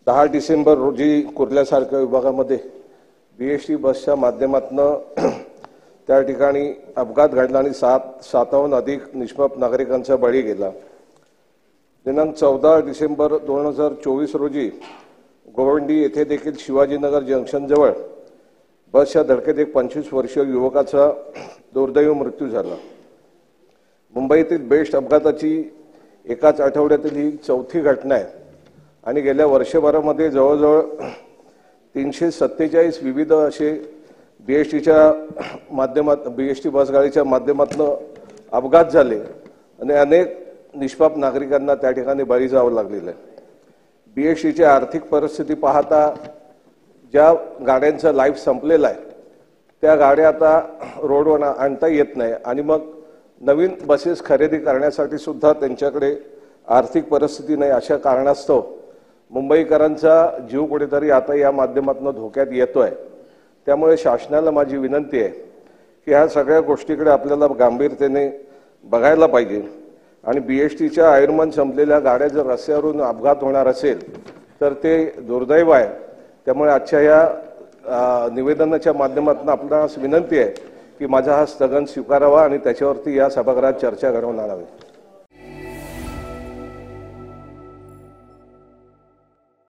10 डिसेंबर रोजी कुर्ल्यासारख्या विभागामध्ये बीएसटी बसच्या माध्यमातून त्या ठिकाणी अपघात घडला आणि 7,000 अधिक निष्पाप नागरिकांचा बळी गेला। दिनांक 14 डिसेंबर 2024 रोजी गोवंडी येथे देखील शिवाजीनगर जंक्शन जवळ बसच्या धडकेत एक 25 वर्षीय युवकाचा दुर्दैवी मृत्यू झाला। मुंबईतील बेस्ट अपघाताची एकाच आठवड्यातील ही चौथी घटना आहे आणि गेल्या वर्षभरामध्ये जवळजवळ 347 विविध असे बीएसटी बसगाडीच्या माध्यमातून अपघात झाले आणि अनेक निष्पाप नागरिकांना त्या ठिकाणी बळी जावं लागलेलं आहे। बीएसटीची आर्थिक परिस्थिती पाहता ज्या गाड्यांचं लाईफ संपलेलं आहे त्या गाड्या आता रोडवर आणता येत नाही आणि मग नवीन बसेस खरेदी करण्यासाठी सुद्धा त्यांच्याकडे आर्थिक परिस्थिती नाही। अशा कारणास्तव मुंबईकरांचा जीव कुठेतरी आता या माध्यमातून धोक्यात येतोय। त्यामुळे शासनाला माझी विनंती आहे की ह्या सगळ्या गोष्टीकडे आपल्याला गांभीर्याने बघायला पाहिजे आणि बीएसटीच्या आयुर्मान संपलेल्या गाड्या जर रस्त्यावरून अपघात होणार असेल तर ते दुर्दैव आहे। त्यामुळे आजच्या या निवेदनाच्या माध्यमातून आपल्याला विनंती आहे की माझा हा स्थगन स्वीकारावा आणि त्याच्यावरती या सभागृहात चर्चा घडवून आणावी।